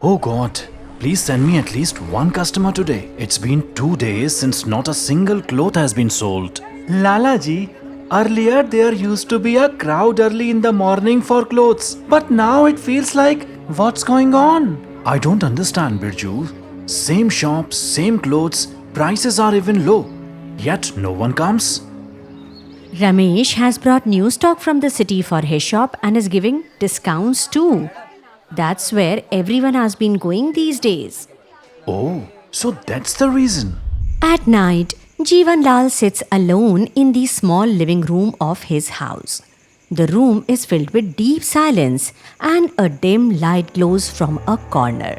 Oh God, please send me at least one customer today. It's been 2 days since not a single cloth has been sold. Lala ji, earlier there used to be a crowd early in the morning for clothes, but now it feels like what's going on? I don't understand, Birju. Same shop, same clothes, prices are even low, yet no one comes. Ramesh has brought new stock from the city for his shop and is giving discounts too. That's where everyone has been going these days. Oh, so that's the reason. At night, Jeevan Lal sits alone in the small living room of his house. The room is filled with deep silence and a dim light glows from a corner.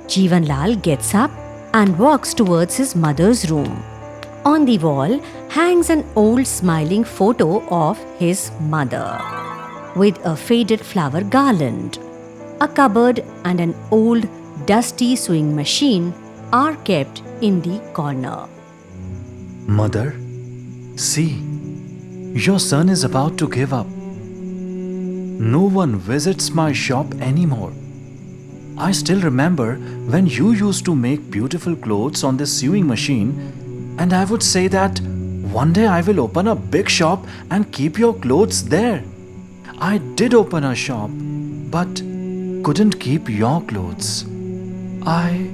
Jeevan Lal gets up and walks towards his mother's room. On the wall hangs an old smiling photo of his mother with a faded flower garland. A cupboard and an old dusty sewing machine are kept in the corner. Mother, see, your son is about to give up. No one visits my shop anymore. I still remember when you used to make beautiful clothes on this sewing machine, and I would say that one day I will open a big shop and keep your clothes there. I did open a shop, but couldn't keep your clothes. I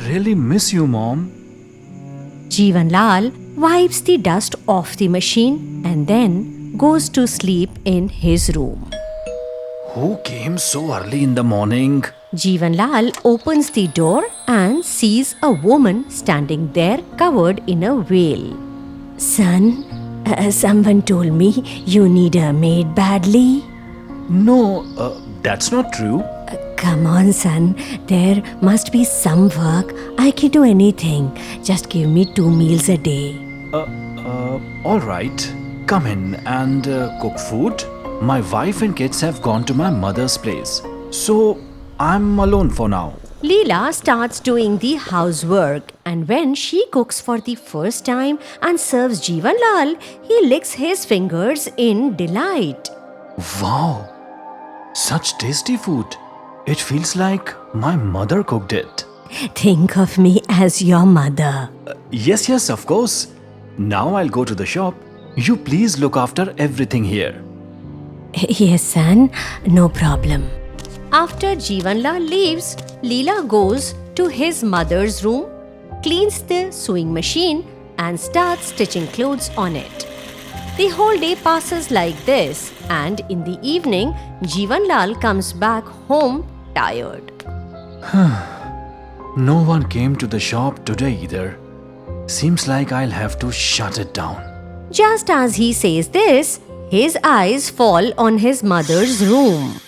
really miss you, Mom. Jeevan Lal wipes the dust off the machine and then goes to sleep in his room. Who came so early in the morning? Jeevan Lal opens the door and sees a woman standing there covered in a veil. Son, someone told me you need a maid badly. No, that's not true. Come on, son. There must be some work. I can do anything. Just give me 2 meals a day. All right. Come in and cook food. My wife and kids have gone to my mother's place. So I'm alone for now. Leela starts doing the housework, and when she cooks for the first time and serves Jeevan Lal, he licks his fingers in delight. Wow. Such tasty food. It feels like my mother cooked it. Think of me as your mother. Yes, of course. Now I'll go to the shop. You please look after everything here. Yes, son, no problem. After Jeevan Lal leaves, Leela goes to his mother's room, cleans the sewing machine, and starts stitching clothes on it. The whole day passes like this, and in the evening, Jeevan Lal comes back home tired. No one came to the shop today either. Seems like I'll have to shut it down. Just as he says this, his eyes fall on his mother's room.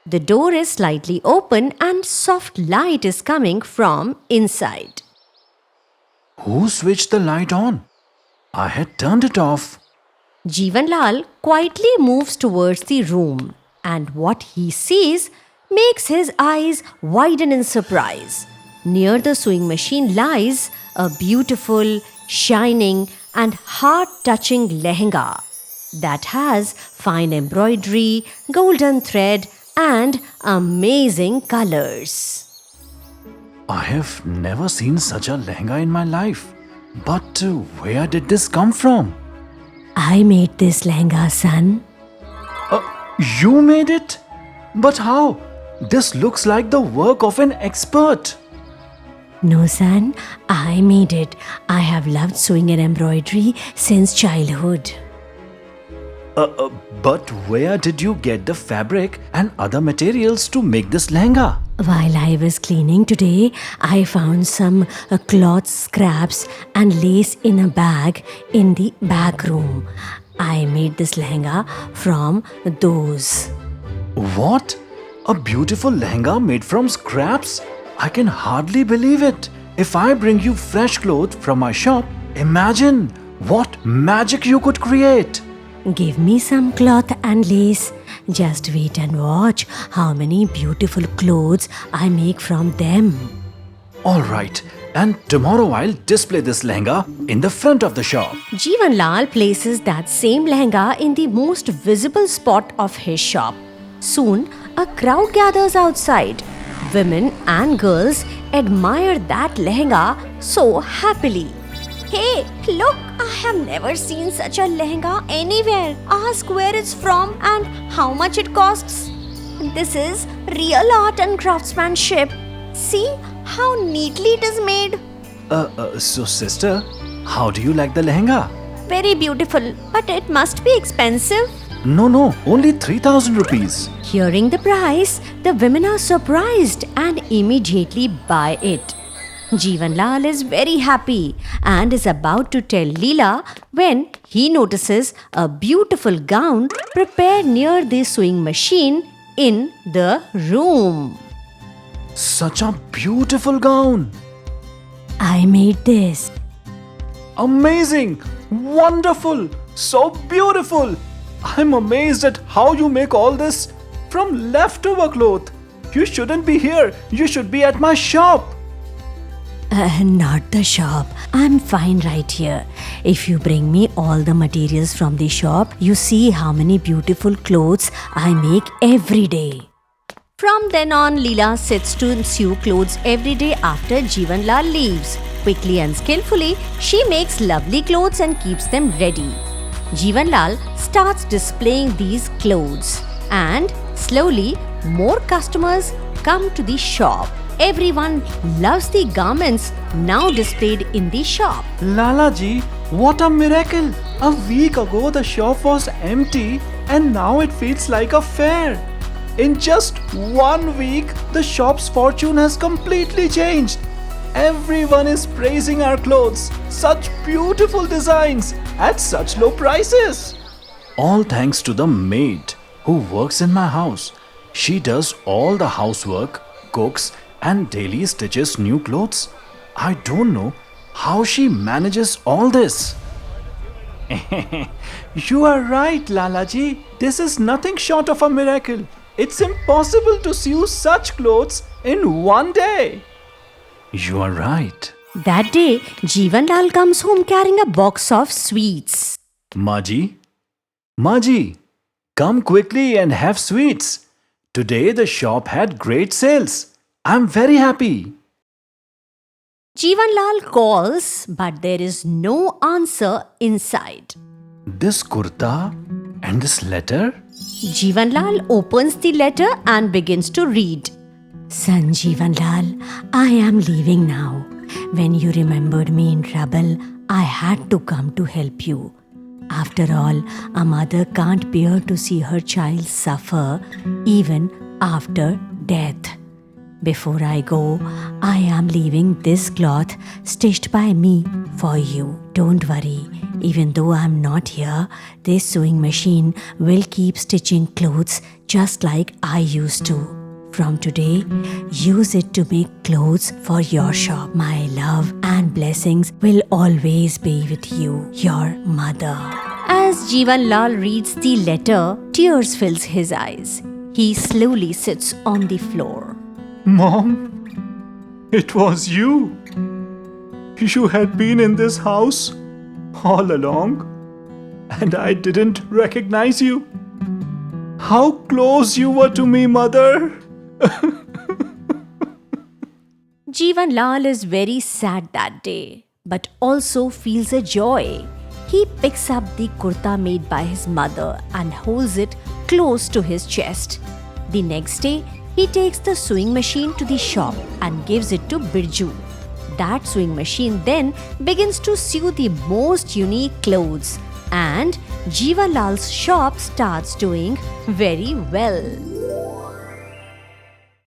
The door is slightly open and soft light is coming from inside. Who switched the light on? I had turned it off. Jeevan Lal quietly moves towards the room, and what he sees makes his eyes widen in surprise. Near the sewing machine lies a beautiful, shining, and heart-touching lehenga that has fine embroidery, golden thread, and amazing colors. I have never seen such a lehenga in my life. But where did this come from? I made this lehenga, son. You made it? But how? This looks like the work of an expert. No, son, I made it. I have loved sewing and embroidery since childhood. But where did you get the fabric and other materials to make this lehenga? While I was cleaning today, I found some cloth scraps and lace in a bag in the back room. I made this lehenga from those. What? A beautiful lehenga made from scraps? I can hardly believe it. If I bring you fresh clothes from my shop, imagine what magic you could create. Give me some cloth and lace. Just wait and watch how many beautiful clothes I make from them. Alright, and tomorrow I'll display this lehenga in the front of the shop. Jeevan Lal places that same lehenga in the most visible spot of his shop. Soon, a crowd gathers outside. Women and girls admire that lehenga so happily. Hey, look, I have never seen such a lehenga anywhere. Ask where it's from and how much it costs. This is real art and craftsmanship. See how neatly it is made. So sister, how do you like the lehenga? Very beautiful, but it must be expensive. No, only 3,000 rupees. Hearing the price, the women are surprised and immediately buy it. Jeevan Lal is very happy and is about to tell Leela when he notices a beautiful gown prepared near the sewing machine in the room. Such a beautiful gown. I made this. Amazing! Wonderful! So beautiful! I'm amazed at how you make all this from leftover cloth. You shouldn't be here. You should be at my shop. Not the shop. I'm fine right here. If you bring me all the materials from the shop, you see how many beautiful clothes I make every day. From then on, Leela sits to sew clothes every day after Jeevan Lal leaves. Quickly and skillfully, she makes lovely clothes and keeps them ready. Jeevan Lal starts displaying these clothes, and slowly more customers come to the shop. Everyone loves the garments now displayed in the shop. Lala ji, what a miracle! A week ago the shop was empty and now it feels like a fair. In just 1 week, the shop's fortune has completely changed. Everyone is praising our clothes. Such beautiful designs at such low prices. All thanks to the maid who works in my house. She does all the housework, cooks, and daily stitches new clothes. I don't know how she manages all this. You are right, Lalaji. This is nothing short of a miracle. It's impossible to sew such clothes in 1 day. You are right. That day, Jeevan Lal comes home carrying a box of sweets. Maji, come quickly and have sweets. Today the shop had great sales. I'm very happy. Jeevan Lal calls, but there is no answer inside. This kurta and this letter? Jeevan Lal opens the letter and begins to read. Son Jeevan Lal, I am leaving now. When you remembered me in trouble, I had to come to help you. After all, a mother can't bear to see her child suffer even after death. Before I go, I am leaving this cloth stitched by me for you. Don't worry, even though I am not here, this sewing machine will keep stitching clothes just like I used to. From today, use it to make clothes for your shop. My love and blessings will always be with you, your mother. As Jeevan Lal reads the letter, tears fills his eyes. He slowly sits on the floor. Mom, it was you. You had been in this house all along and I didn't recognize you. How close you were to me, Mother. Jeevan Lal is very sad that day, but also feels a joy. He picks up the kurta made by his mother and holds it close to his chest. The next day, he takes the sewing machine to the shop and gives it to Birju. That sewing machine then begins to sew the most unique clothes, and Jeevan Lal's shop starts doing very well.